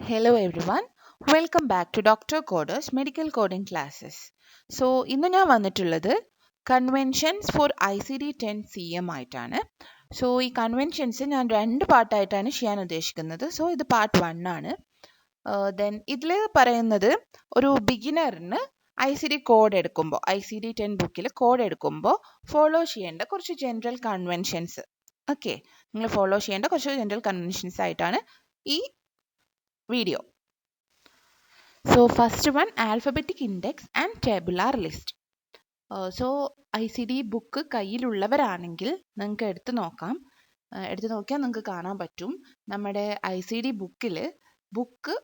Hello everyone, welcome back to Dr. Coder's medical coding classes. So, ഇന്ന് ഞാൻ വന്നിട്ടുള്ളത് conventions four ICD-10-CM ആയിട്ടാണ്. So ഈ കൺവെൻഷൻസ് ഞാൻ രണ്ട് പാർട്ടായിട്ടാണ് ചെയ്യാൻ ഉദ്ദേശിക്കുന്നത്. സോ ഇത് പാർട്ട് 1 ആണ്. ദെൻ ഇതിൽ പറയുന്നത് ഒരു ബിഗിനറിന് ICD കോഡ് എടുക്കുമ്പോൾ ICD-10 ബുക്കിൽ കോഡ് എടുക്കുമ്പോൾ ഫോളോ ചെയ്യേണ്ട കുറച്ച് ജനറൽ കൺവെൻഷൻസ്. ഓക്കെ, നിങ്ങൾ ഫോളോ ചെയ്യേണ്ട കുറച്ച് ജനറൽ കൺവെൻഷൻസ് ആയിട്ടാണ് ഈ video. So first one, alphabetic index and tabular list. So ICD book കയ്യിലുള്ളവരാണെങ്കിൽ നിങ്ങൾക്ക് എടുത്തു നോക്കിയാൽ നിങ്ങൾക്ക് കാണാൻ പറ്റും നമ്മുടെ ICD ബുക്കിൽ ബുക്ക്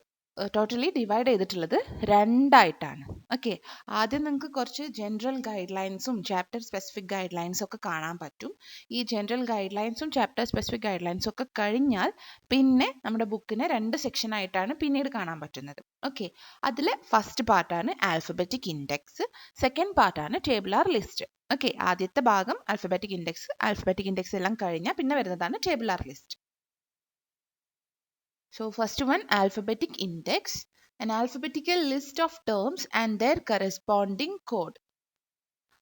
ടോട്ടലി ഡിവൈഡ് ചെയ്തിട്ടുള്ളത് രണ്ടായിട്ടാണ്. ഓക്കെ, ആദ്യം നിങ്ങൾക്ക് കുറച്ച് ജനറൽ ഗൈഡ് ലൈൻസും ചാപ്റ്റർ സ്പെസിഫിക് ഗൈഡ് ലൈൻസും ഒക്കെ കാണാൻ പറ്റും. ഈ ജനറൽ ഗൈഡ് ലൈൻസും ചാപ്റ്റർ സ്പെസിഫിക് ഗൈഡ് ലൈൻസും ഒക്കെ കഴിഞ്ഞാൽ പിന്നെ നമ്മുടെ ബുക്കിനെ രണ്ട് സെക്ഷൻ ആയിട്ടാണ് പിന്നീട് കാണാൻ പറ്റുന്നത്. ഓക്കെ, അതിൽ ഫസ്റ്റ് പാർട്ടാണ് ആൽഫബറ്റിക് ഇൻഡെക്സ്, സെക്കൻഡ് പാർട്ടാണ് ടേബുലാർ ലിസ്റ്റ്. ഓക്കെ, ആദ്യത്തെ ഭാഗം ആൽഫബറ്റിക് ഇൻഡെക്സ് എല്ലാം കഴിഞ്ഞാൽ പിന്നെ വരുന്നതാണ് ടേബുലാർ list. So first one, alphabetic index, an alphabetical list of terms and their corresponding code.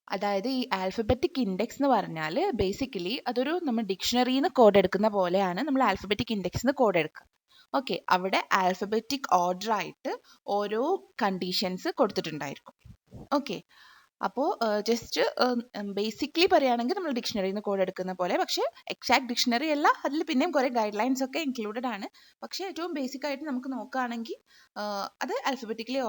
അതായത് ഈ ആൽഫബറ്റിക് ഇൻഡെക്സ് എന്ന് പറഞ്ഞാൽ ബേസിക്കലി അതൊരു നമ്മൾ ഡിക്ഷണറിന്ന് കോഡ് എടുക്കുന്ന പോലെയാണ് നമ്മൾ ആൽഫബറ്റിക് ഇൻഡെക്സ് കോഡ് എടുക്കുക. ഓക്കെ, അവിടെ ആൽഫബറ്റിക് ഓർഡർ ആയിട്ട് ഓരോ കണ്ടീഷൻസ് കൊടുത്തിട്ടുണ്ടായിരിക്കും. ഓക്കെ, അപ്പോൾ ജസ്റ്റ് ബേസിക്കലി പറയുകയാണെങ്കിൽ നമ്മൾ ഡിക്ഷണറിന്ന് കോഡ് എടുക്കുന്ന പോലെ, പക്ഷേ എക്സാക്ട് ഡിക്ഷണറി അല്ല, അതിൽ പിന്നെയും കുറേ ഗൈഡ് ലൈൻസ് ഒക്കെ ഇൻക്ലൂഡഡ് ആണ്. പക്ഷേ ഏറ്റവും ബേസിക് ആയിട്ട് നമുക്ക് നോക്കുകയാണെങ്കിൽ അത് ആൽഫബറ്റിക്കലി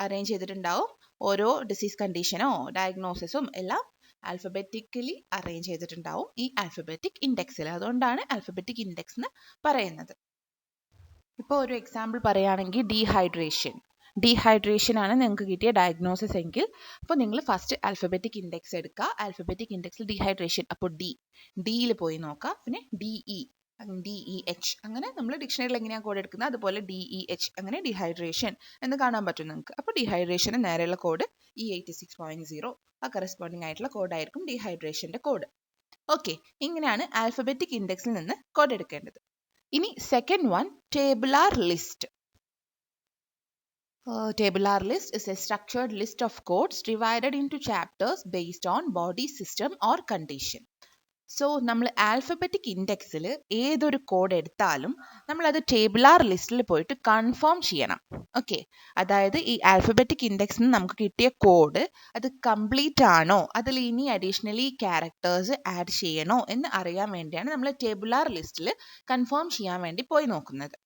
അറേഞ്ച് ചെയ്തിട്ടുണ്ടാവും. ഓരോ ഡിസീസ് കണ്ടീഷനോ ഡയഗ്നോസിസും എല്ലാം ആൽഫബറ്റിക്കലി അറേഞ്ച് ചെയ്തിട്ടുണ്ടാവും ഈ ആൽഫബറ്റിക് ഇൻഡെക്സിൽ. അതുകൊണ്ടാണ് ആൽഫബറ്റിക് ഇൻഡെക്സ് എന്ന് പറയുന്നത്. ഇപ്പോൾ ഒരു എക്സാമ്പിൾ പറയുകയാണെങ്കിൽ ഡീഹൈഡ്രേഷൻ ആണ് നിങ്ങൾക്ക് കിട്ടിയ ഡയഗ്നോസിസ് എങ്കിൽ അപ്പോൾ നിങ്ങൾ ഫസ്റ്റ് ആൽഫബറ്റിക് ഇൻഡെക്സ് എടുക്കുക. ആൽഫബറ്റിക് ഇൻഡെക്സിൽ ഡീഹൈഡ്രേഷൻ, അപ്പോൾ ഡിയിൽ പോയി നോക്കുക. പിന്നെ DEH അങ്ങനെ നമ്മൾ ഡിക്ഷണറിയിൽ എങ്ങനെയാണ് കോഡ് എടുക്കുന്നത് അതുപോലെ DEH അങ്ങനെ ഡീഹൈഡ്രേഷൻ എന്ന് കാണാൻ പറ്റും നിങ്ങൾക്ക്. അപ്പോൾ ഡീഹൈഡ്രേഷന് നേരെയുള്ള കോഡ് E86.0, ആ കറസ്പോണ്ടിങ് ആയിട്ടുള്ള കോഡായിരിക്കും ഡീഹൈഡ്രേഷൻ്റെ കോഡ്. ഓക്കെ, ഇങ്ങനെയാണ് ആൽഫബറ്റിക് ഇൻഡെക്സിൽ നിന്ന് കോഡ് എടുക്കേണ്ടത്. ഇനി second one, tabular list. Tabular list is a structured list of codes divided into chapters based on body system or condition. So നമ്മൾ ആൽഫബറ്റിക് ഇൻഡെക്സിൽ ഏതൊരു കോഡ് എടുത്താലും നമ്മളത് ടേബുലാർ ലിസ്റ്റിൽ പോയിട്ട് കൺഫേം ചെയ്യണം. ഓക്കെ, അതായത് ഈ ആൽഫബറ്റിക് ഇൻഡെക്സിൽ നിന്ന് നമുക്ക് കിട്ടിയ കോഡ് അത് കംപ്ലീറ്റ് ആണോ, അതിൽ ഇനി അഡീഷണലി ക്യാരക്ടേഴ്സ് ആഡ് ചെയ്യണോ എന്ന് അറിയാൻ വേണ്ടിയാണ് നമ്മൾ ടേബുലാർ ലിസ്റ്റിൽ കൺഫേം ചെയ്യാൻ വേണ്ടി പോയി നോക്കുന്നത്.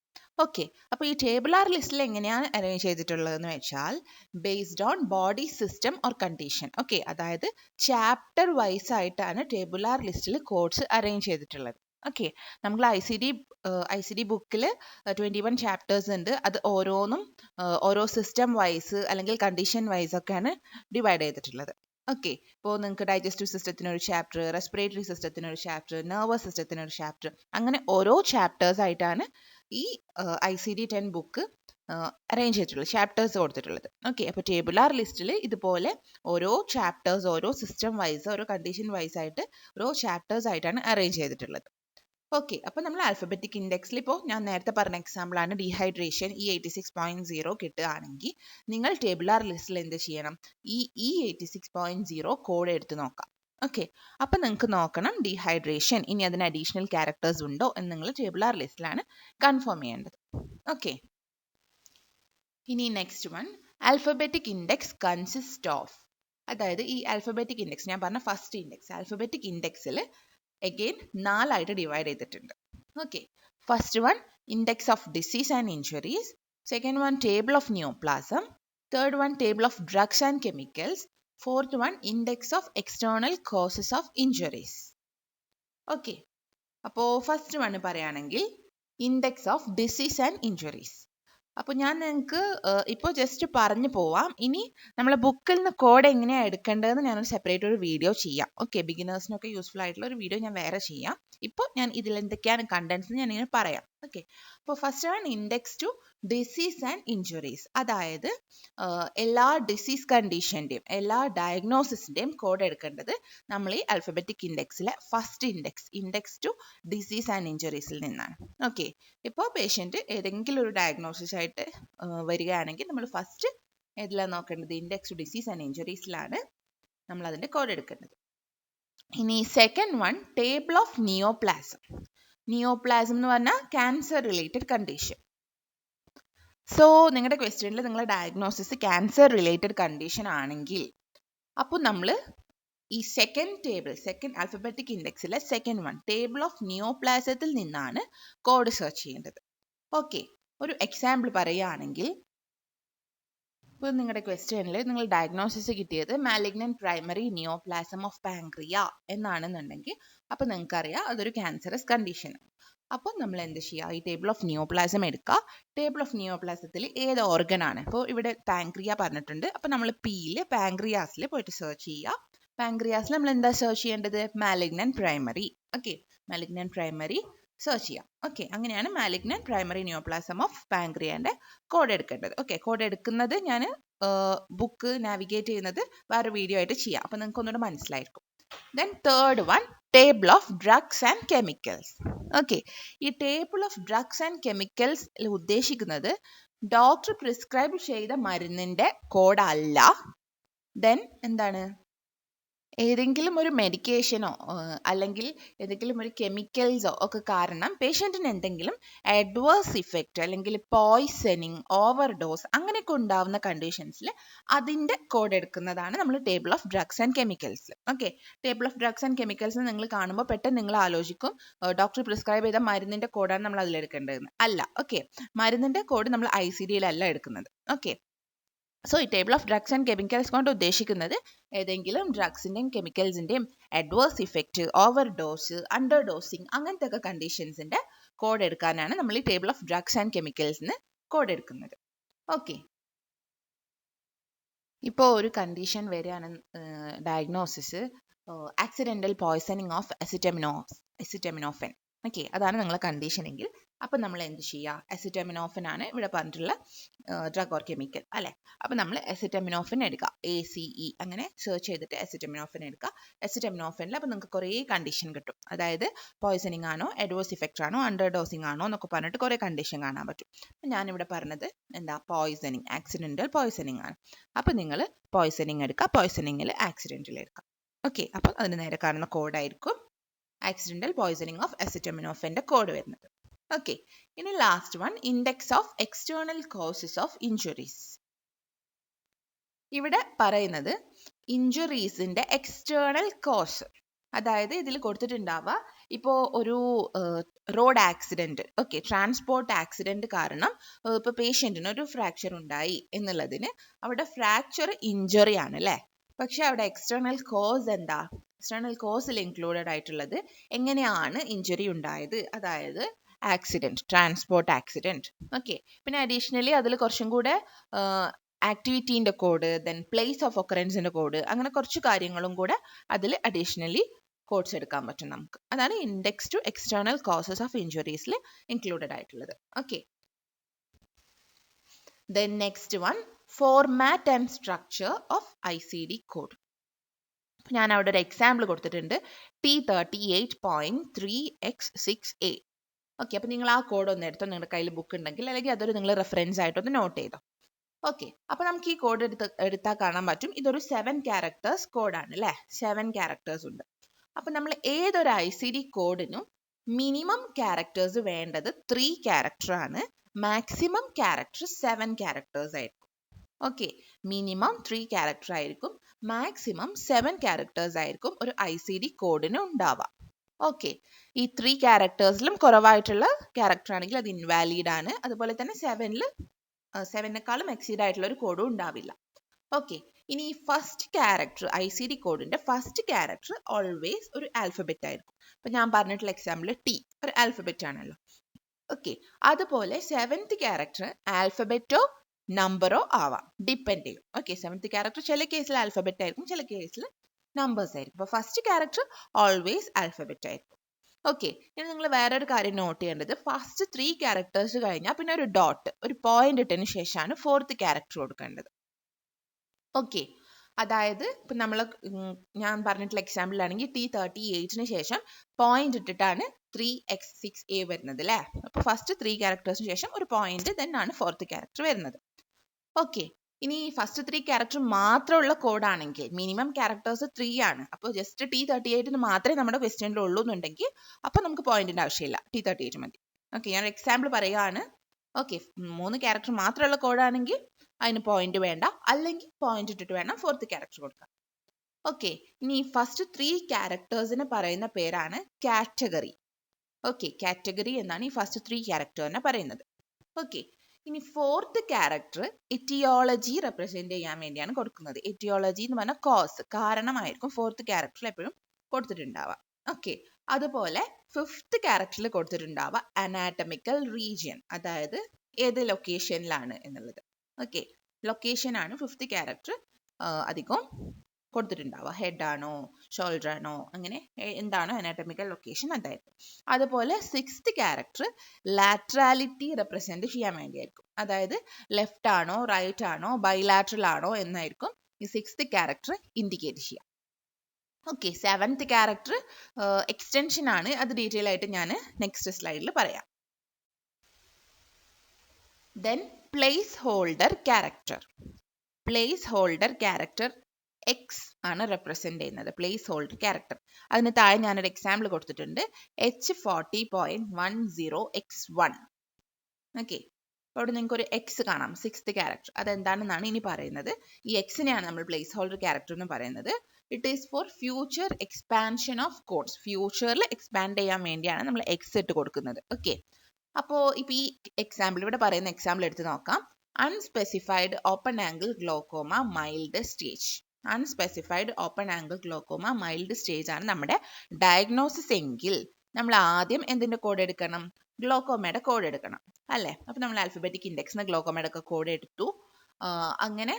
ഓക്കെ, അപ്പോൾ ഈ ടേബുലാർ ലിസ്റ്റിൽ എങ്ങനെയാണ് അറേഞ്ച് ചെയ്തിട്ടുള്ളതെന്ന് വെച്ചാൽ based on body system or condition. Okay, അതായത് ചാപ്റ്റർ വൈസ് ആയിട്ടാണ് ടേബുലാർ ലിസ്റ്റിൽ കോഡ്സ് അറേഞ്ച് ചെയ്തിട്ടുള്ളത്. ഓക്കെ, നമ്മൾ ICD ബുക്കിൽ 21 ചാപ്റ്റേഴ്സ് ഉണ്ട്. അത് ഓരോന്നും ഓരോ സിസ്റ്റം വൈസ് അല്ലെങ്കിൽ കണ്ടീഷൻ വൈസ് ഒക്കെയാണ് ഡിവൈഡ് ചെയ്തിട്ടുള്ളത്. ഓക്കെ, ഇപ്പോൾ നിങ്ങൾക്ക് ഡൈജസ്റ്റീവ് സിസ്റ്റത്തിന് ഒരു ചാപ്റ്റർ, റെസ്പിറേറ്ററി സിസ്റ്റത്തിന് ഒരു ചാപ്റ്റർ, നെർവസ് സിസ്റ്റത്തിന് ഒരു ചാപ്റ്റർ, അങ്ങനെ ഓരോ ചാപ്റ്റേഴ്സ് ആയിട്ടാണ് ഈ ICD-10 ബുക്ക് അറേഞ്ച് ചെയ്തിട്ടുള്ളത്, ചാപ്റ്റേഴ്സ് കൊടുത്തിട്ടുള്ളത്. ഓക്കെ, അപ്പോൾ ടേബുലാർ ലിസ്റ്റിൽ ഇതുപോലെ ഓരോ ചാപ്റ്റേഴ്സ് ഓരോ സിസ്റ്റം വൈസ് ഓരോ കണ്ടീഷൻ വൈസ് ആയിട്ട് ഓരോ ചാപ്റ്റേഴ്സ് ആയിട്ടാണ് അറേഞ്ച് ചെയ്തിട്ടുള്ളത്. ഓക്കെ, അപ്പോൾ നമ്മൾ ആൽഫബറ്റിക് ഇൻഡെക്സിൽ ഇപ്പോൾ ഞാൻ നേരത്തെ പറഞ്ഞ എക്സാമ്പിളാണ് ഡീഹൈഡ്രേഷൻ E86.0 കിട്ടുകയാണെങ്കിൽ നിങ്ങൾ ടേബുലാർ ലിസ്റ്റിൽ എന്ത് ചെയ്യണം, ഈ E86.0 കോഡ് എടുത്ത് നോക്കാം. ഓക്കെ, അപ്പം നിങ്ങൾക്ക് നോക്കണം ഡീഹൈഡ്രേഷൻ ഇനി അതിന് അഡീഷണൽ ക്യാരക്ടേഴ്സ് ഉണ്ടോ എന്ന് നിങ്ങൾ ടേബുലാർ ലിസ്റ്റിലാണ് കൺഫേം ചെയ്യേണ്ടത്. ഓക്കെ, ഇനി next one, alphabetic index consist of. അതായത് ഈ ആൽഫബറ്റിക് ഇൻഡെക്സ് ഞാൻ പറഞ്ഞ ഫസ്റ്റ് ഇൻഡെക്സ് ആൽഫബറ്റിക് ഇൻഡെക്സിൽ again 4 ആയിട്ട് ഡിവൈഡ് ചെയ്തിട്ടുണ്ട്. Okay, first one index of disease and injuries, second one table of neoplasm, third one table of drugs and chemicals, fourth one index of external causes of injuries. Okay, അപ്പോൾ first one പറയുകയാണെങ്കിൽ index of disease and injuries. അപ്പോൾ ഞാൻ നിങ്ങൾക്ക് ഇപ്പോൾ just പറഞ്ഞു പോവാം. ഇനി നമ്മളെ ബുക്കിൽ നിന്ന് കോഡ് എങ്ങനെയാണ് എടുക്കേണ്ടതെന്ന് ഞാനൊരു സെപ്പറേറ്റ് ഒരു വീഡിയോ ചെയ്യാം. ഓക്കെ, ബിഗിനേഴ്സിനൊക്കെ യൂസ്ഫുൾ ആയിട്ടുള്ള ഒരു വീഡിയോ ഞാൻ വേറെ ചെയ്യാം. ഇപ്പോൾ ഞാൻ ഇതിൽ എന്തൊക്കെയാണ് കണ്ടൻസ് ഞാൻ ഇങ്ങനെ പറയാം. ഓക്കെ, അപ്പോൾ ഫസ്റ്റ് ആണ് index to diseases and injuries. അതായത് എല്ലാ ഡിസീസ് കണ്ടീഷൻ്റെയും എല്ലാ ഡയഗ്നോസിസിൻ്റെയും കോഡ് എടുക്കേണ്ടത് നമ്മൾ ഈ അൽഫബറ്റിക് ഇൻഡെക്സിലെ first index to diseases and ഇഞ്ചുറീസിൽ നിന്നാണ്. ഓക്കെ, ഇപ്പോൾ പേഷ്യൻ്റ് ഏതെങ്കിലും ഒരു ഡയഗ്നോസിസ് ആയിട്ട് വരികയാണെങ്കിൽ നമ്മൾ ഫസ്റ്റ് ഏതിലാണ് നോക്കേണ്ടത്? ഇൻഡെക്സ് ടു ഡിസീസ് ആൻഡ് ഇഞ്ചുറീസിലാണ് നമ്മൾ അതിൻ്റെ കോഡ് എടുക്കേണ്ടത്. ഇനി second one, table of neoplasm. Neoplasm എന്ന് പറഞ്ഞാൽ ക്യാൻസർ റിലേറ്റഡ് കണ്ടീഷൻ. സോ നിങ്ങളുടെ ക്വസ്റ്റ്യനിൽ നിങ്ങളുടെ ഡയഗ്നോസിസ് ക്യാൻസർ റിലേറ്റഡ് കണ്ടീഷൻ ആണെങ്കിൽ അപ്പോൾ നമ്മൾ ഈ സെക്കൻഡ് ആൽഫബറ്റിക് ഇൻഡെക്സിലെ സെക്കൻഡ് വൺ, ടേബിൾ ഓഫ് നിയോപ്ലാസത്തിൽ നിന്നാണ് കോഡ് സെർച്ച് ചെയ്യേണ്ടത്. ഓക്കെ, ഒരു എക്സാമ്പിൾ പറയുകയാണെങ്കിൽ ഇപ്പോൾ നിങ്ങളുടെ ക്വസ്റ്റ്യനിൽ നിങ്ങൾ ഡയഗ്നോസിസ് കിട്ടിയത് malignant primary neoplasm of pancreas എന്നാണെന്നുണ്ടെങ്കിൽ അപ്പോൾ നിങ്ങൾക്കറിയാം അതൊരു ക്യാൻസറസ് കണ്ടീഷനാണ്. അപ്പോൾ നമ്മൾ എന്ത് ചെയ്യുക? ഈ ടേബിൾ ഓഫ് നിയോപ്ലാസം എടുക്കുക. ടേബിൾ ഓഫ് നിയോപ്ലാസത്തിൽ ഏത് ഓർഗൻ ആണ്? ഇപ്പോൾ ഇവിടെ പാൻക്രിയ പറഞ്ഞിട്ടുണ്ട്. അപ്പോൾ നമ്മൾ പാൻക്രിയാസിൽ പോയിട്ട് സെർച്ച് ചെയ്യുക. പാൻക്രിയാസിൽ നമ്മൾ എന്താ സെർച്ച് ചെയ്യേണ്ടത്? Malignant primary. Okay, malignant primary search ചെയ്യാം. ഓക്കെ, അങ്ങനെയാണ് മാലിഗ്നന്റ് പ്രൈമറി നിയോപ്ലാസം ഓഫ് പാൻക്രിയന്റെ കോഡ് എടുക്കേണ്ടത്. ഓക്കെ, കോഡ് എടുക്കുന്നത് ഞാൻ ബുക്ക് നാവിഗേറ്റ് ചെയ്യുന്നത് വേറെ വീഡിയോ ആയിട്ട് ചെയ്യാം. അപ്പോൾ നിങ്ങൾക്ക് ഒന്നുകൂടെ മനസ്സിലായിരിക്കും. Then third one, table of drugs and chemicals. Okay, ഈ table of drugs and chemicals ഉദ്ദേശിക്കുന്നത് ഡോക്ടർ പ്രിസ്ക്രൈബ് ചെയ്ത മരുന്നിന്റെ കോഡ് അല്ല. ദെൻ എന്താണ്? ഏതെങ്കിലും ഒരു മെഡിക്കേഷനോ അല്ലെങ്കിൽ ഏതെങ്കിലും ഒരു കെമിക്കൽസോ ഒക്കെ കാരണം പേഷ്യൻറ്റിന് എന്തെങ്കിലും അഡ്വേഴ്സ് ഇഫക്റ്റ് അല്ലെങ്കിൽ പോയ്സണിങ്, ഓവർഡോസ് അങ്ങനെയൊക്കെ ഉണ്ടാവുന്ന കണ്ടീഷൻസിൽ അതിൻ്റെ കോഡ് എടുക്കുന്നതാണ് നമ്മൾ table of drugs and chemicals. Okay, table of drugs and chemicals നിങ്ങൾ കാണുമ്പോൾ പെട്ടെന്ന് നിങ്ങൾ ആലോചിക്കും ഡോക്ടർ പ്രിസ്ക്രൈബ് ചെയ്ത മരുന്നിൻ്റെ കോഡാണ് നമ്മൾ അതിലെടുക്കേണ്ടതെന്ന്. അല്ല. ഓക്കെ, മരുന്നിൻ്റെ കോഡ് നമ്മൾ ICD-യിലല്ല എടുക്കുന്നത്. ഓക്കെ, സോ ഈ table of drugs and chemicals കൊണ്ട് ഉദ്ദേശിക്കുന്നത് ഏതെങ്കിലും ഡ്രഗ്സിൻ്റെയും കെമിക്കൽസിൻ്റെയും adverse effect, overdose, under dosing അങ്ങനത്തെ ഒക്കെ കണ്ടീഷൻസിൻ്റെ കോഡ് എടുക്കാനാണ് നമ്മൾ ഈ ടേബിൾ ഓഫ് ഡ്രഗ്സ് ആൻഡ് കെമിക്കൽസിന് കോഡ് എടുക്കുന്നത്. ഓക്കെ, ഇപ്പോൾ ഒരു കണ്ടീഷൻ വരികയാണ്, diagnosis accidental poisoning of acetaminophen. Okay, അതാണ് നിങ്ങളെ കണ്ടീഷൻ എങ്കിൽ അപ്പം നമ്മൾ എന്ത് ചെയ്യുക? അസിറ്റമിനോഫൻ ആണ് ഇവിടെ പറഞ്ഞിട്ടുള്ള ഡ്രഗ് ഓർ കെമിക്കൽ അല്ലേ? അപ്പം നമ്മൾ അസിറ്റമിനോഫൻ എടുക്കുക. ACE അങ്ങനെ സെർച്ച് ചെയ്തിട്ട് അസിറ്റമിനോഫൻ എടുക്കുക. അസിറ്റമിനോഫനിൽ അപ്പം നിങ്ങൾക്ക് കുറേ കണ്ടീഷൻ കിട്ടും. അതായത് പോയ്സണിങ് ആണോ, അഡ്വേഴ്സ് ഇഫക്റ്റ് ആണോ, അണ്ടർ ഡോസിങ് ആണോ എന്നൊക്കെ പറഞ്ഞിട്ട് കുറേ കണ്ടീഷൻ കാണാൻ പറ്റും. അപ്പം ഞാനിവിടെ പറഞ്ഞത് എന്താ? പോയ്സണിങ്, ആക്സിഡൻ്റൽ പോയ്സണിങ് ആണ്. അപ്പം നിങ്ങൾ പോയ്സണിങ് എടുക്കുക. പോയ്സണിങ്ങിൽ ആക്സിഡൻ്റൽ എടുക്കുക. ഓക്കെ, അപ്പം അതിന് നേരെ കാണുന്ന കോഡായിരിക്കും ആക്സിഡൻ്റൽ പോയ്സണിങ് ഓഫ് അസിറ്റമിനോഫൻ്റെ കോഡ് വരുന്നത്. ഓക്കെ, ഇനി last one, index of external causes of injuries. ഇവിടെ പറയുന്നത് ഇഞ്ചുറീസിന്റെ എക്സ്റ്റേണൽ കോസ്, അതായത് ഇതിൽ കൊടുത്തിട്ടുണ്ടാവുക ഇപ്പോൾ ഒരു road accident, okay, transport accident കാരണം ഇപ്പോൾ പേഷ്യൻറ്റിന് ഒരു ഫ്രാക്ചർ ഉണ്ടായി എന്നുള്ളതിന് അവിടെ ഫ്രാക്ചർ ഇഞ്ചുറി ആണ് അല്ലേ? പക്ഷെ അവിടെ എക്സ്റ്റേണൽ കോസ് എന്താ? എക്സ്റ്റേണൽ കോസിൽ ഇൻക്ലൂഡഡ് ആയിട്ടുള്ളത് എങ്ങനെയാണ് ഇഞ്ചുറി ഉണ്ടായത്, അതായത് ആക്സിഡന്റ്, ട്രാൻസ്പോർട്ട് ആക്സിഡന്റ്. ഓക്കെ, പിന്നെ അഡീഷണലി അതിൽ കുറച്ചും കൂടെ ആക്ടിവിറ്റീൻ്റെ കോഡ്, ദെൻ പ്ലേസ് ഓഫ് ഒക്കറൻസിൻ്റെ കോഡ്, അങ്ങനെ കുറച്ച് കാര്യങ്ങളും കൂടെ അതിൽ അഡീഷണലി കോഡ്സ് എടുക്കാൻ പറ്റും നമുക്ക്. അതാണ് index to external causes of ഇഞ്ചുറീസിൽ ഇൻക്ലൂഡഡ് ആയിട്ടുള്ളത്. Okay, then next one, format and structure of ICD code. ഞാൻ അവിടെ ഒരു എക്സാമ്പിൾ കൊടുത്തിട്ടുണ്ട്, T38.3X6A. ഓക്കെ, അപ്പോൾ നിങ്ങൾ ആ കോഡ് ഒന്ന് എടുത്തോ, നിങ്ങളുടെ കയ്യിൽ ബുക്ക് ഉണ്ടെങ്കിൽ, അല്ലെങ്കിൽ അതൊരു നിങ്ങൾ റെഫറൻസ് ആയിട്ടൊന്ന് നോട്ട് ചെയ്തോ. ഓക്കെ, അപ്പോൾ നമുക്ക് ഈ കോഡ് എടുത്താൽ കാണാൻ പറ്റും ഇതൊരു 7 ക്യാരക്ടേഴ്സ് കോഡാണ് അല്ലേ? 7 ക്യാരക്ടേഴ്സ് ഉണ്ട്. അപ്പോൾ നമ്മൾ ഏതൊരു ICD കോഡിനും മിനിമം ക്യാരക്ടേഴ്സ് വേണ്ടത് 3 ക്യാരക്ടർ ആണ്, മാക്സിമം ക്യാരക്ടർ 7 ക്യാരക്ടേഴ്സ് ആയിരിക്കും. ഓക്കെ, മിനിമം 3 ക്യാരക്ടർ ആയിരിക്കും, മാക്സിമം 7 ക്യാരക്ടേഴ്സ് ആയിരിക്കും ഒരു ICD കോഡിന് ഉണ്ടാവുക. ഓക്കെ, ഈ 3 ക്യാരക്ടേഴ്സിലും കുറവായിട്ടുള്ള ക്യാരക്ടർ ആണെങ്കിൽ അത് ഇൻവാലിഡ് ആണ്. അതുപോലെ തന്നെ 7നെക്കാളും എക്സീഡ് ആയിട്ടുള്ള ഒരു കോഡും ഉണ്ടാവില്ല. ഓക്കെ, ഇനി ഈ ഫസ്റ്റ് ക്യാരക്ടർ, ICD കോഡിന്റെ ഫസ്റ്റ് ക്യാരക്ടർ ഓൾവേസ് ഒരു ആൽഫബറ്റ് ആയിരിക്കും. അപ്പൊ ഞാൻ പറഞ്ഞിട്ടുള്ള എക്സാമ്പിൾ T ഒരു ആൽഫബറ്റ് ആണല്ലോ. ഓക്കെ, അതുപോലെ 7th ക്യാരക്ടർ ആൽഫബറ്റോ നമ്പറോ ആവാം, ഡിപ്പെൻഡ് ചെയ്യും. ഓക്കെ, 7th ക്യാരക്ടർ ചില കേസിൽ ആൽഫബറ്റ് ആയിരിക്കും, ചില കേസിൽ നമ്പേഴ്സ് ആയിരിക്കും. അപ്പോൾ ഫസ്റ്റ് ക്യാരക്ടർ ഓൾവേസ് ആൽഫബറ്റ് ആയിരിക്കും. ഓക്കെ, ഇനി നിങ്ങൾ വേറൊരു കാര്യം നോട്ട് ചെയ്യേണ്ടത്, ഫസ്റ്റ് 3 ക്യാരക്ടേഴ്സ് കഴിഞ്ഞാൽ പിന്നെ ഒരു ഡോട്ട്, ഒരു പോയിന്റ് ഇട്ടതിന് ശേഷമാണ് 4th ക്യാരക്ടർ കൊടുക്കേണ്ടത്. ഓക്കെ, അതായത് ഇപ്പം നമ്മൾ ഞാൻ പറഞ്ഞിട്ടുള്ള എക്സാമ്പിളിലാണെങ്കിൽ T38 ശേഷം പോയിന്റ് ഇട്ടിട്ടാണ് 3X6A വരുന്നത് അല്ലേ. അപ്പോൾ ഫസ്റ്റ് 3 ക്യാരക്ടേഴ്സിന് ശേഷം ഒരു പോയിന്റ്, then ആണ് 4th ക്യാരക്ടർ വരുന്നത്. ഓക്കെ, ഇനി ഫസ്റ്റ് 3 ക്യാരക്ടർ മാത്രമുള്ള കോഡാണെങ്കിൽ മിനിമം ക്യാരക്ടേഴ്സ് 3 ആണ്. അപ്പോൾ ജസ്റ്റ് T38 മാത്രമേ നമ്മുടെ ക്വസ്റ്റ്യനിൽ ഉള്ളൂ എന്നുണ്ടെങ്കിൽ അപ്പോൾ നമുക്ക് പോയിന്റിന്റെ ആവശ്യമില്ല, T38 മതി. ഓക്കെ, ഞാൻ എക്സാമ്പിൾ പറയുകയാണ്. ഓക്കെ, 3 ക്യാരക്ടർ മാത്രമുള്ള കോഡാണെങ്കിൽ അതിന് പോയിന്റ് വേണ്ട, അല്ലെങ്കിൽ പോയിന്റ് ഇട്ടിട്ട് വേണം 4th ക്യാരക്ടർ കൊടുക്കാൻ. ഓക്കെ, ഇനി ഫസ്റ്റ് 3 ക്യാരക്ടേഴ്സിന് പറയുന്ന പേരാണ് കാറ്റഗറി. ഓക്കെ, കാറ്റഗറി എന്നാണ് ഈ ഫസ്റ്റ് 3 ക്യാരക്ടറിനെ പറയുന്നത്. ഓക്കെ, ഇനി 4th ക്യാരക്ടർ എറ്റിയോളജി റെപ്രസെന്റ് ചെയ്യാൻ വേണ്ടിയാണ് കൊടുക്കുന്നത്. എറ്റിയോളജി എന്ന് പറഞ്ഞാൽ കോസ്, കാരണമായിരിക്കും 4th ക്യാരക്ടറിൽ എപ്പോഴും കൊടുത്തിട്ടുണ്ടാവുക. ഓക്കെ, അതുപോലെ 5th ക്യാരക്ടറിൽ കൊടുത്തിട്ടുണ്ടാവുക അനാറ്റമിക്കൽ റീജിയൻ, അതായത് ഏത് ലൊക്കേഷനിലാണ് എന്നുള്ളത്. ഓക്കെ, ലൊക്കേഷൻ ആണ് 5th ക്യാരക്ടർ അധികം കൊടുത്തിട്ടുണ്ടാവുക. ഹെഡ് ആണോ ഷോൾഡർ ആണോ അങ്ങനെ എന്താണോ അനാറ്റമിക്കൽ ലൊക്കേഷൻ അതായിരിക്കും. അതുപോലെ 6th ക്യാരക്ടർ ലാറ്ററാലിറ്റി റെപ്രസെന്റ് ചെയ്യാൻ വേണ്ടിയായിരിക്കും. അതായത് ലെഫ്റ്റ് ആണോ റൈറ്റ് ആണോ ബൈലാറ്ററൽ ആണോ എന്നായിരിക്കും ഈ 6th ക്യാരക്ടർ ഇൻഡിക്കേറ്റ് ചെയ്യുക. ഓക്കെ, 7th ക്യാരക്ടർ എക്സ്റ്റൻഷൻ ആണ്. അത് ഡീറ്റെയിൽ ആയിട്ട് ഞാൻ നെക്സ്റ്റ് സ്ലൈഡിൽ പറയാം. Then place holder character. Place holder character X ആണ് റെപ്രസെന്റ് ചെയ്യുന്നത്, പ്ലേസ് ഹോൾഡർ ക്യാരക്ടർ. അതിന് താഴെ ഞാനൊരു എക്സാമ്പിൾ കൊടുത്തിട്ടുണ്ട്, H40.10X1. ഓക്കെ, അവിടെ നിങ്ങൾക്ക് ഒരു എക്സ് കാണാം, 6th ക്യാരക്ടർ. അതെന്താണെന്നാണ് ഇനി പറയുന്നത്. ഈ എക്സിനെയാണ് നമ്മൾ പ്ലേസ് ഹോൾഡർ ക്യാരക്ടർ എന്ന് പറയുന്നത്. It is for future expansion of codes. ഫ്യൂച്ചറിൽ എക്സ്പാൻഡ് ചെയ്യാൻ വേണ്ടിയാണ് നമ്മൾ എക്സ് ഇട്ട് കൊടുക്കുന്നത്. ഓക്കെ, അപ്പോൾ ഇപ്പോൾ ഈ എക്സാമ്പിൾ, ഇവിടെ പറയുന്ന എക്സാമ്പിൾ എടുത്ത് നോക്കാം. Unspecified open angle glaucoma mild stage. Unspecified open angle glaucoma mild stage ആണ് നമ്മുടെ ഡയഗ്നോസിസ് എങ്കിൽ നമ്മൾ ആദ്യം എന്തിന്റെ കോഡ് എടുക്കണം? ഗ്ലോക്കോമയുടെ കോഡ് എടുക്കണം അല്ലേ. അപ്പോൾ നമ്മൾ ആൽഫബറ്റിക് ഇൻഡെക്സിന് ഗ്ലോക്കോമയുടെ ഒക്കെ കോഡ് എടുത്തു. അങ്ങനെ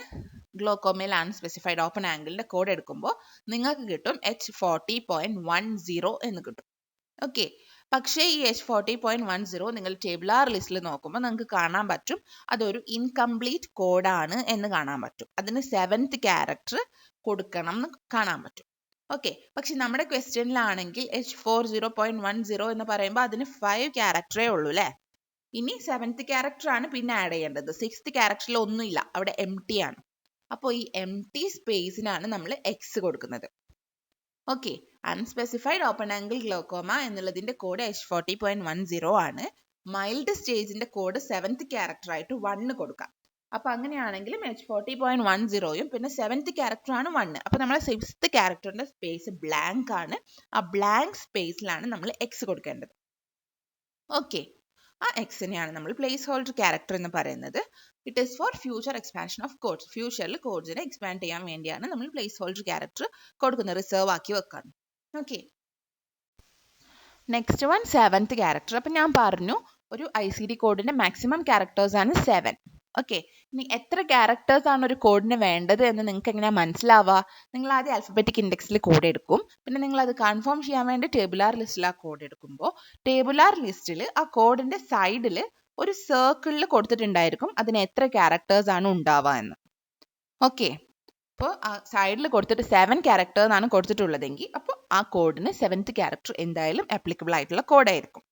ഗ്ലോക്കോമയിൽ അൺസ്പെസിഫൈഡ് ഓപ്പൺ ആംഗിളിന്റെ കോഡ് എടുക്കുമ്പോൾ നിങ്ങൾക്ക് കിട്ടും H40.10 എന്ന് കിട്ടും. ഓക്കെ, പക്ഷേ ഈ H40.10 നിങ്ങൾ ടേബുലാർ ലിസ്റ്റിൽ നോക്കുമ്പോൾ നിങ്ങൾക്ക് കാണാൻ പറ്റും അതൊരു ഇൻകംപ്ലീറ്റ് കോഡാണ് എന്ന് കാണാൻ പറ്റും. അതിന് 7th ക്യാരക്ടർ കൊടുക്കണം എന്ന് കാണാൻ പറ്റും. ഓക്കെ, പക്ഷെ നമ്മുടെ ക്വസ്റ്റ്യനിലാണെങ്കിൽ H40.10 എന്ന് പറയുമ്പോൾ അതിന് 5 ക്യാരക്ടറേ ഉള്ളൂ അല്ലേ. ഇനി 7th ക്യാരക്ടർ ആണ് പിന്നെ ആഡ് ചെയ്യേണ്ടത്. 6th ക്യാരക്ടറിൽ ഒന്നുമില്ല, അവിടെ എം ടി ആണ്. അപ്പോൾ ഈ എം ടി സ്പേസിനാണ് നമ്മൾ എക്സ് കൊടുക്കുന്നത്. Okay, unspecified open angle glaucoma എന്നുള്ളതിന്റെ കോഡ് H40.10 ആണ്. മൈൽഡ് സ്റ്റേജിന്റെ കോഡ് 7th ക്യാരക്ടർ ആയിട്ട് 1 കൊടുക്കാം. അപ്പൊ അങ്ങനെയാണെങ്കിലും H40.10 പിന്നെ 7th ക്യാരക്ടർ ആണ് 1. അപ്പൊ നമ്മളെ 6th ക്യാരക്ടറിന്റെ സ്പേസ് ബ്ലാങ്ക് ആണ്. ആ ബ്ലാങ്ക് സ്പേസിലാണ് നമ്മൾ എക്സ് കൊടുക്കേണ്ടത്. ഓക്കെ, ആ എക്സിനെയാണ് നമ്മൾ പ്ലേസ് ഹോൾഡർ ക്യാരക്ടർ എന്ന് പറയുന്നത്. It is for future expansion of codes. ഫ്യൂച്ചറിൽ കോഡ്സിനെ എക്സ്പാൻഡ് ചെയ്യാൻ വേണ്ടിയാണ് നമ്മൾ പ്ലേസ് ഹോൾഡർ ക്യാരക്ടർ കൊടുക്കുന്നത്, റിസർവ് ആക്കി വെക്കാൻ. Okay, next one 7th character. അപ്പം ഞാൻ പറഞ്ഞു ഒരു ICD കോഡിന്റെ മാക്സിമം ക്യാരക്ടേഴ്സ് ആണ് 7. ഓക്കെ, ഇനി എത്ര ക്യാരക്ടേഴ്സ് ആണ് ഒരു കോഡിന് വേണ്ടത് എന്ന് നിങ്ങൾക്ക് എങ്ങനെയാണ് മനസ്സിലാവുക? നിങ്ങൾ ആദ്യം ആൽഫബറ്റിക് ഇൻഡെക്സിൽ കോഡ് എടുക്കും, പിന്നെ നിങ്ങൾ അത് കൺഫേം ചെയ്യാൻ വേണ്ടി ടേബുലാർ ലിസ്റ്റിൽ ആ കോഡ് എടുക്കുമ്പോൾ ടേബുലാർ ലിസ്റ്റിൽ ആ കോഡിന്റെ സൈഡിൽ ഒരു സർക്കിളിൽ കൊടുത്തിട്ടുണ്ടായിരിക്കും അതിന് എത്ര ക്യാരക്ടേഴ്സ് ആണ് ഉണ്ടാവുക എന്ന്. ഓക്കെ, അപ്പോൾ ആ സൈഡിൽ കൊടുത്തിട്ട് 7 ക്യാരക്ടേഴ്സ് ആണ് കൊടുത്തിട്ടുള്ളതെങ്കിൽ അപ്പോൾ ആ കോഡിന് 7th ക്യാരക്ടർ എന്തായാലും ആപ്ലിക്കബിൾ ആയിട്ടുള്ള കോഡായിരിക്കും.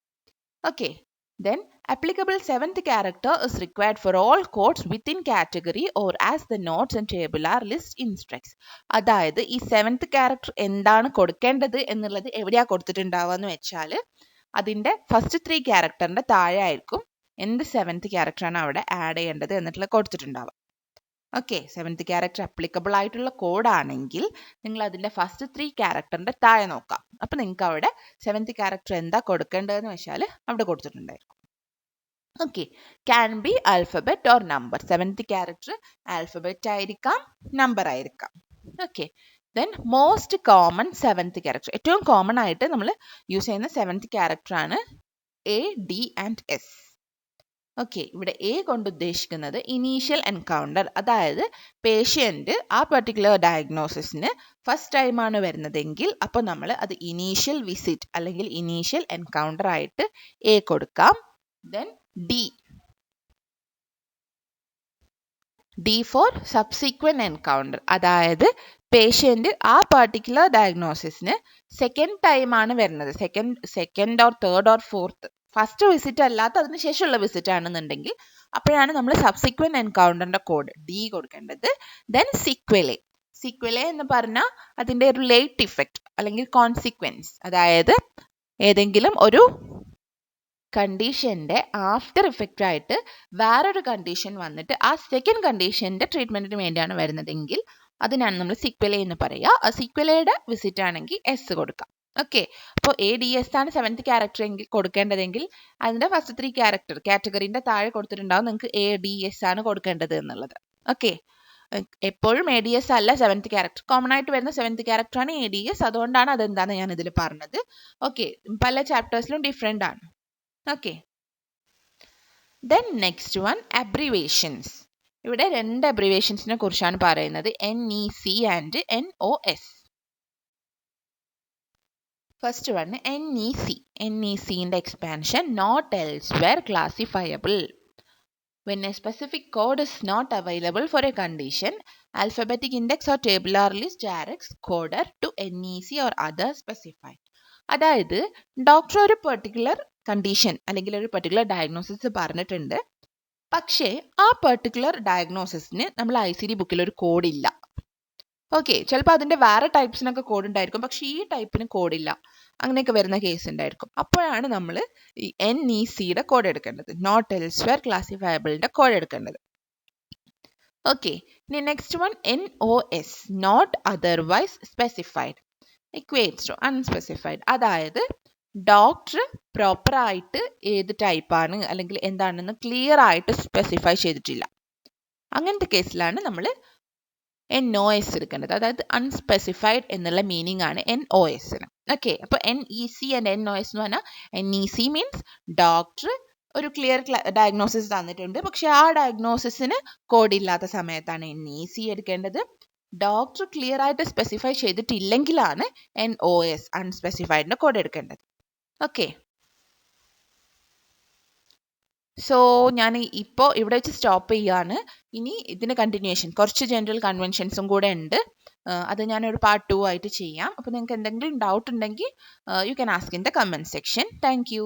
Okay, then applicable 7th character is required for all codes within category or as the notes and tabular list instructs. അതായത് ഈ 7th character എന്താണ് കൊടുക്കേണ്ടത് എന്നുള്ളത് എവിടെയാ കൊടുത്തിട്ടുണ്ടാവുക എന്ന് വെച്ചാൽ അതിന്റെ ഫസ്റ്റ് 3 ക്യാരക്ടറിന്റെ താഴെ ആയിരിക്കും എന്ത് 7th character ആണ് അവിടെ ആഡ് ചെയ്യേണ്ടത് എന്നിട്ടുള്ള കൊടുത്തിട്ടുണ്ടാവുക. ഓക്കെ, 7th ക്യാരക്ടർ അപ്ലിക്കബിൾ ആയിട്ടുള്ള കോഡ് ആണെങ്കിൽ നിങ്ങൾ അതിന്റെ ഫസ്റ്റ് 3 ക്യാരക്ടറിന്റെ താഴെ നോക്കാം. അപ്പൊ നിങ്ങൾക്ക് അവിടെ 7th ക്യാരക്ടർ എന്താ കൊടുക്കേണ്ടതെന്ന് വെച്ചാൽ അവിടെ കൊടുത്തിട്ടുണ്ടായിരിക്കും. Okay, can be alphabet or number. 7th character alphabet ആയിരിക്കാം, നമ്പർ ആയിരിക്കാം. Okay, then most common 7th character, ഏറ്റവും കോമൺ ആയിട്ട് നമ്മൾ യൂസ് ചെയ്യുന്ന 7th ക്യാരക്ടർ ആണ് A, D and S. Okay, ഇവിടെ എ കൊണ്ട് ഉദ്ദേശിക്കുന്നത് ഇനീഷ്യൽ എൻകൗണ്ടർ, അതായത് പേഷ്യൻ്റ് ആ പെർട്ടിക്കുലർ ഡയഗ്നോസിസിന് ഫസ്റ്റ് ടൈമാണ് വരുന്നതെങ്കിൽ അപ്പോൾ നമ്മൾ അത് ഇനീഷ്യൽ വിസിറ്റ് അല്ലെങ്കിൽ ഇനീഷ്യൽ എൻകൗണ്ടർ ആയിട്ട് എ കൊടുക്കാം. Then D for subsequent encounter, അതായത് പേഷ്യൻ്റ് ആ പെർട്ടിക്കുലർ ഡയഗ്നോസിസിന് സെക്കൻഡ് ടൈമാണ് വരുന്നത്, second or third or fourth, first visit അല്ലാത്ത അതിന് ശേഷമുള്ള വിസിറ്റ് ആണെന്നുണ്ടെങ്കിൽ അപ്പോഴാണ് നമ്മൾ സബ്സിക്വൻറ്റ് എൻകൗണ്ടറിന്റെ കോഡ് ഡി കൊടുക്കേണ്ടത്. ദെൻ സിക്വലെ എന്ന് പറഞ്ഞാൽ അതിൻ്റെ ഒരു ലേറ്റ് ഇഫക്റ്റ് അല്ലെങ്കിൽ കോൺസിക്വൻസ്, അതായത് ഏതെങ്കിലും ഒരു കണ്ടീഷൻ്റെ ആഫ്റ്റർ ഇഫക്റ്റ് ആയിട്ട് വേറൊരു കണ്ടീഷൻ വന്നിട്ട് ആ സെക്കൻഡ് കണ്ടീഷൻ്റെ ട്രീറ്റ്മെൻറ്റിന് വേണ്ടിയാണ് വരുന്നതെങ്കിൽ അതിനാണ് നമ്മൾ സിക്വലെ എന്ന് പറയുക. ആ സിക്വലയുടെ വിസിറ്റ് ആണെങ്കിൽ എസ് കൊടുക്കാം. ഓക്കെ, അപ്പോൾ ADS ആണ് 7th ക്യാരക്ടർ എങ്കിൽ കൊടുക്കേണ്ടതെങ്കിൽ അതിൻ്റെ ഫസ്റ്റ് 3 കാറ്റഗറിൻ്റെ താഴെ കൊടുത്തിട്ടുണ്ടാവും നിങ്ങൾക്ക് ADS ആണ് കൊടുക്കേണ്ടത് എന്നുള്ളത്. ഓക്കെ, എപ്പോഴും ADS അല്ല 7th ക്യാരക്ടർ, കോമൺ ആയിട്ട് വരുന്ന 7th ക്യാരക്ടർ ആണ് ADS, അതുകൊണ്ടാണ് അതെന്താണെന്ന് ഞാൻ ഇതിൽ പറഞ്ഞത്. ഓക്കെ, പല ചാപ്റ്റേഴ്സിലും ഡിഫറെൻ്റ് ആണ്. Okay, then next one abbreviations. ഇവിടെ രണ്ട് അബ്രിവേഷൻസിനെ കുറിച്ചാണ് പറയുന്നത്, NEC and NOS. First one NEC. NECന്റെ expansion not elsewhere classifiable. When a specific code is not available for a condition, alphabetic index or tabular list directs coder to NEC or other specified. അതായത് doctor ഒരു particular condition അല്ലെങ്കിൽ ഒരു particular diagnosis പറഞ്ഞിട്ടുണ്ട്, പക്ഷേ ആ particular ഡയഗ്നോസിസിന് നമ്മൾ ICD ബുക്കിൽ ഒരു കോഡ് ഇല്ല. ഓക്കെ, ചിലപ്പോൾ അതിൻ്റെ വേറെ ടൈപ്സിനൊക്കെ കോഡ് ഉണ്ടായിരിക്കും, പക്ഷേ ഈ ടൈപ്പിന് കോഡില്ല, അങ്ങനെയൊക്കെ വരുന്ന കേസ് ഉണ്ടായിരിക്കും. അപ്പോഴാണ് നമ്മൾ ഈ NECയുടെ കോഡ് എടുക്കേണ്ടത്, നോട്ട് എൽസ്വെയർ ക്ലാസിഫയബിളിൻ്റെ കോഡ് എടുക്കേണ്ടത്. ഓക്കെ, ഇനി next one NOS, not otherwise specified, equates to unspecified. അതായത് ഡോക്ടർ പ്രോപ്പറായിട്ട് ഏത് ടൈപ്പാണ് അല്ലെങ്കിൽ എന്താണെന്ന് ക്ലിയർ ആയിട്ട് സ്പെസിഫൈ ചെയ്തിട്ടില്ല. അങ്ങനത്തെ കേസിലാണ് നമ്മൾ NOS എടുക്കേണ്ടത്, അതായത് അൺസ്പെസിഫൈഡ് എന്നുള്ള മീനിങ് ആണ് NOSന്. ഓക്കെ, അപ്പോൾ NEC ആൻഡ് NOS എന്ന് പറഞ്ഞാൽ NEC മീൻസ് ഡോക്ടർ ഒരു ക്ലിയർ ഡയഗ്നോസിസ് തന്നിട്ടുണ്ട്, പക്ഷെ ആ ഡയഗ്നോസിസിന് കോഡ് ഇല്ലാത്ത സമയത്താണ് NEC എടുക്കേണ്ടത്. ഡോക്ടർ ക്ലിയർ ആയിട്ട് സ്പെസിഫൈ ചെയ്തിട്ടില്ലെങ്കിലാണ് NOS അൺസ്പെസിഫൈഡിന്റെ കോഡ് എടുക്കേണ്ടത്. ഓക്കെ, സോ ഞാൻ ഇപ്പോൾ ഇവിടെ വെച്ച് സ്റ്റോപ്പ് ചെയ്യാണ്. ഇനി ഇതിന് കണ്ടിന്യൂഷൻ കുറച്ച് ജനറൽ കൺവെൻഷൻസും കൂടെ ഉണ്ട്, അത് ഞാനൊരു പാർട്ട് 2 ആയിട്ട് ചെയ്യാം. അപ്പോൾ നിങ്ങൾക്ക് എന്തെങ്കിലും ഡൗട്ട് ഉണ്ടെങ്കിൽ you can ask in the comment section. Thank you.